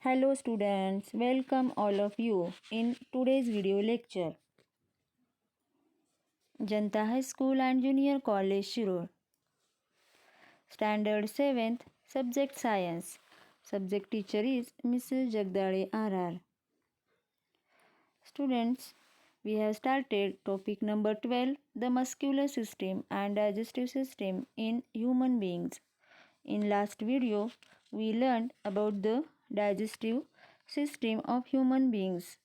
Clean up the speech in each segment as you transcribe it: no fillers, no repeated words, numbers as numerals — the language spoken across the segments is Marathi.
Hello students, welcome all of you in today's video lecture. Janta High School and Junior College Shirur. Standard 7th, Subject Science. Subject teacher is Mrs. Jagdale RR. Students, we have started topic number 12, the muscular system and digestive system in human beings. In last video, we learned about the digestive system of human beings.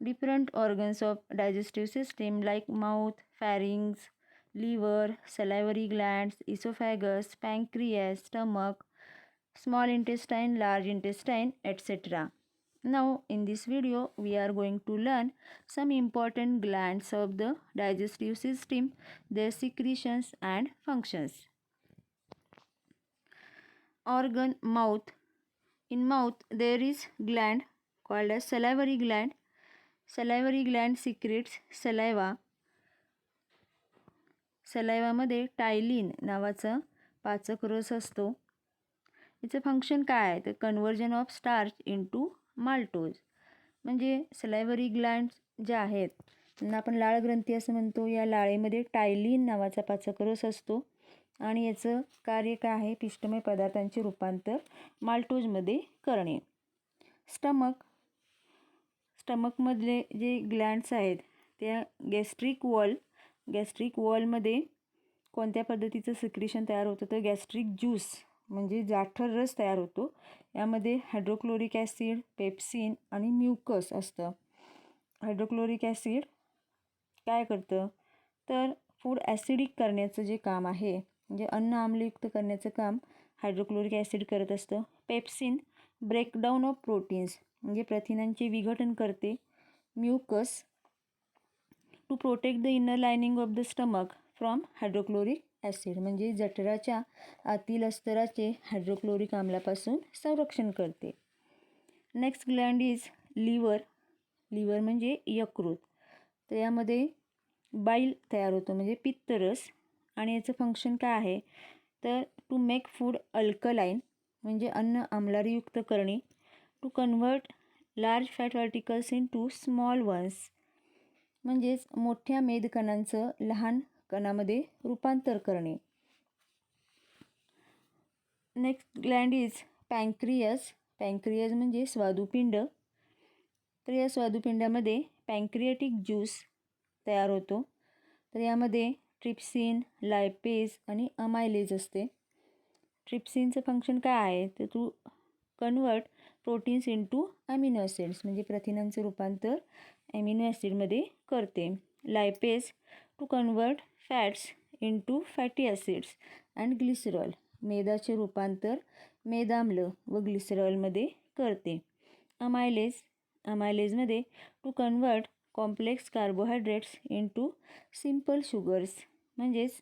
Different organs of digestive system like mouth, pharynx, liver, salivary glands, esophagus, pancreas, stomach, small intestine, large intestine, etc. Now in this video we are going to learn some important glands of the digestive system, their secretions and functions. Organ mouth. In mouth there is gland called as salivary gland. Salivary gland secretes saliva. सलायवामध्ये टायलिन नावाचा पाचक रस असतो. याचं फंक्शन काय आहे तर conversion of starch into maltose. म्हणजे सलायवरी ग्लँड जे आहेत त्यांना आपण लाळ ग्रंथी असं म्हणतो. या लाळेमध्ये टायलिन नावाचा पाचक रस असतो आणि याचं कार्य काय आहे पिष्टमय पदार्थांचे रूपांतर माल्टोजमध्ये करणे. स्टमकमधले जे ग्लँड्स आहेत त्या गॅस्ट्रिक वॉलमध्ये कोणत्या पद्धतीचं सिक्रेशन तयार होतं तर गॅस्ट्रिक ज्यूस म्हणजे जाठर रस तयार होतो. यामध्ये हायड्रोक्लोरिक ॲसिड, पेप्सिन आणि म्युकस असतं. हायड्रोक्लोरिक ॲसिड काय करतं तर फूड ॲसिडिक करण्याचं जे काम आहे म्हणजे अन्न आम्लयुक्त करण्याचं काम हायड्रोक्लोरिक ॲसिड करत असतं. पेप्सिन ब्रेकडाऊन ऑफ प्रोटीन्स म्हणजे प्रथिनांचे विघटन करते. Mucus to protect the inner lining of the stomach from hydrochloric acid म्हणजे जठराच्या आतील अस्तराचे हायड्रोक्लोरिक आम्लापासून संरक्षण करते. Next gland is liver. Liver म्हणजे यकृत. तर यामध्ये बाईल तयार होतो म्हणजे पित्तरस आणि याचं फंक्शन काय आहे तर टू मेक फूड अल्कलाईन म्हणजे अन्न आम्लारयुक्त करणे. To convert large fat particles into small ones म्हणजेच मोठ्या मेदकणांचं लहान कणामध्ये रूपांतर करणे. Next gland is pancreas. Pancreas म्हणजे स्वादुपिंड. तर या स्वादुपिंडामध्ये पॅन्क्रियाटिक ज्यूस तयार होतो. तर यामध्ये ट्रिप्सिन, लायपेज आणि अमायलेज असते. ट्रिप्सिनचं फंक्शन काय आहे तर to convert proteins into amino acids म्हणजे प्रथिनांचं रूपांतर ॲमिनो ॲसिडमध्ये करते. Lipase to convert fats into fatty acids and glycerol मेदाचे रूपांतर मेदाम्ल व ग्लिसरॉलमध्ये करते. अमायलेजमध्ये to convert complex carbohydrates into simple sugars म्हणजेच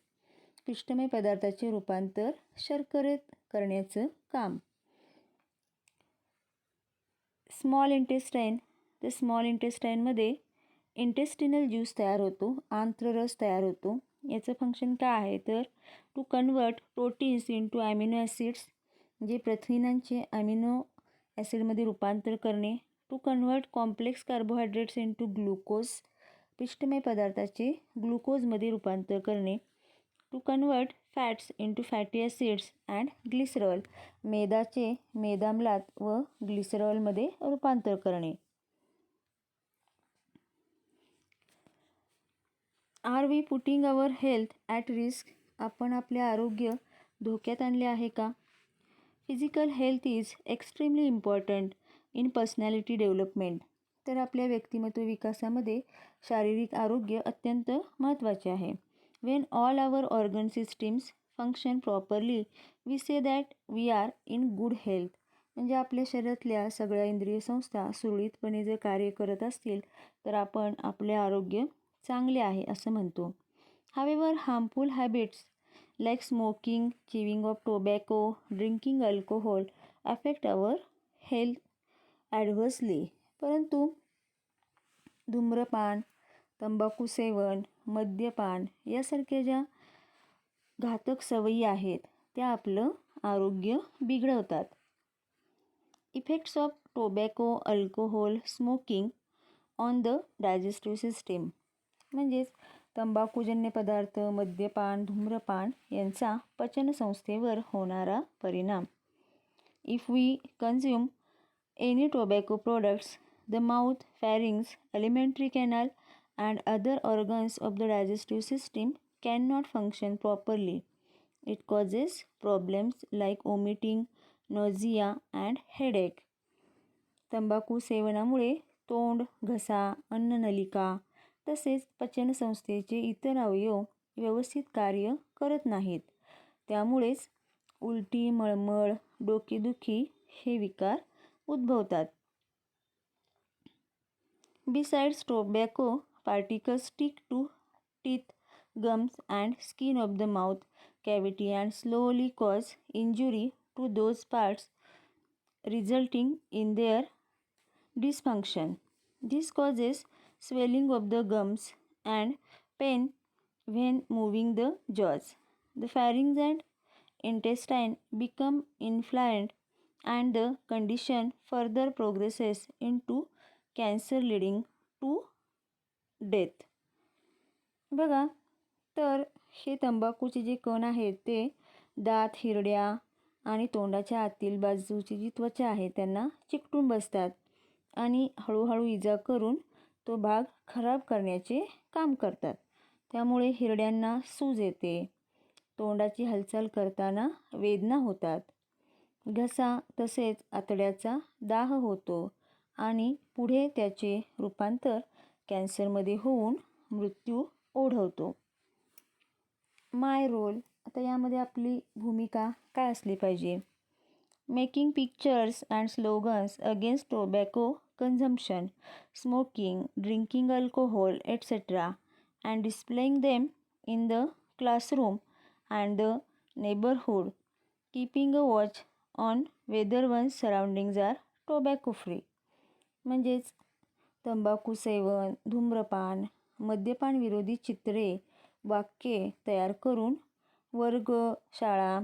पिष्टमय पदार्थाचे रूपांतर शर्करेत करण्याचं काम. Small intestine. तर स्मॉल इंटेस्टाईनमध्ये इंटेस्टिनल ज्यूस तयार होतो, आंत्ररस तयार होतो. याचं फंक्शन काय आहे तर to convert proteins into amino acids म्हणजे प्रथिनांचे ॲमिनो ॲसिडमध्ये रूपांतर करणे. To convert complex carbohydrates into glucose पिष्टमय पदार्थाचे ग्लुकोजमध्ये रूपांतर करणे. To convert fats into fatty acids and glycerol मेदाचे मेदाम्लात व ग्लिसरॉलमध्ये रूपांतर करणे. Are we putting our health at risk. आपण आपले आरोग्य धोक्यात आणले आहे का? Physical health is extremely important in personality development. तर आपल्या व्यक्तिमत्व विकासामध्ये शारीरिक आरोग्य अत्यंत महत्त्वाचे आहे. When all our organ systems function properly we say that we are in good health. म्हणजे आपल्या शरीरातल्या सगळ्या इंद्रिय संस्था सुरळीतपणे जर कार्य करत असतील तर आपण आपले आरोग्य चांगले आहे असं म्हणतो. However harmful habits like smoking, chewing of tobacco, drinking alcohol affect our health adversely. परंतु धूम्रपान, तंबाखू सेवन, मद्यपान यासारख्या ज्या घातक सवयी आहेत त्या आपलं आरोग्य बिघडवतात. Effects of tobacco, alcohol, smoking on the digestive system. म्हणजेच तंबाखूजन्य पदार्थ, मद्यपान, धूम्रपान यांचा पचनसंस्थेवर होणारा परिणाम. If we consume any tobacco products, the mouth, pharynx, alimentary canal, and other organs of the digestive system cannot function properly. It causes problems like vomiting, nausea, and headache. तंबाखू सेवनामुळे तोंड, घसा, अन्ननलिका तसेच पचनसंस्थेचे इतर अवयव व्यवस्थित कार्य करत नाहीत. त्यामुळेच उलटी, मळमळ, डोकेदुखी हे विकार उद्भवतात. Besides tobacco, particles stick to teeth, gums, and skin of the mouth cavity and slowly cause injury to those parts, resulting in their dysfunction. This causes swelling of the gums and pain when moving the jaws. The pharynx and intestine become inflamed and the condition further progresses into cancer leading to death. बघा, तर हे तंबाखूचे जे कण आहेत ते दात, हिरड्या आणि तोंडाच्या आतील बाजूची जी त्वचा आहे त्यांना चिकटून बसतात आणि हळूहळू इजा करून तो भाग खराब करण्याचे काम करतात. त्यामुळे हिरड्यांना सूज येते, तोंडाची हालचाल करताना वेदना होतात, घसा तसेच आतड्याचा दाह होतो आणि पुढे त्याचे रूपांतर कॅन्सरमध्ये होऊन मृत्यू ओढवतो. माय रोल, आता यामध्ये आपली भूमिका काय असली पाहिजे? Making pictures and slogans against tobacco consumption, smoking, drinking alcohol etcetera and displaying them in the classroom and the neighbourhood, keeping a watch on whether one's surroundings are tobacco free. म्हणजेच तंबाखू सेवन, धूम्रपान, मद्यपान विरोधी चित्रे, वाक्ये तयार करून वर्ग, शाळा,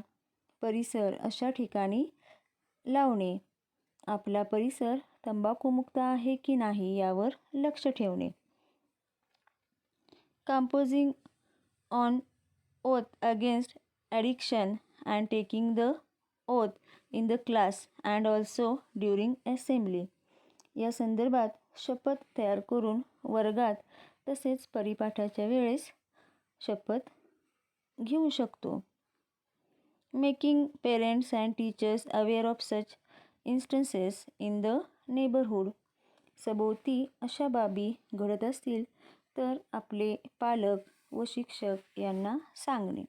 परिसर अशा ठिकाणी लावणे. आपला परिसर तंबाखूमुक्त आहे की नाही यावर लक्ष ठेवणे. Composing on oath against addiction and taking the oath in the class and also during assembly. या संदर्भात शपथ तयार करून वर्गात तसेच परिपाठाच्या वेळेस शपथ घेऊ शकतो. Making parents and teachers aware of such instances in the neighbourhood. सभोवती अशा बाबी घडत असतील तर आपले पालक व शिक्षक यांना सांगणे.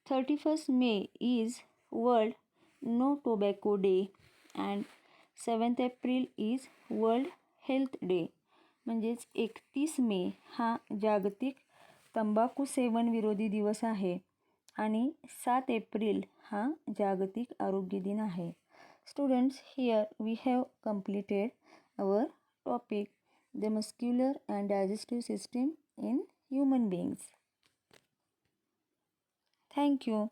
31 May is World No Tobacco Day and 7th April is world health day. म्हणजेच 31 मे हा जागतिक तंबाखू सेवन विरोधी दिवस आहे आणि 7 एप्रिल हा जागतिक आरोग्य दिन आहे. Students, here we have completed our topic the muscular and digestive system in human beings. Thank you.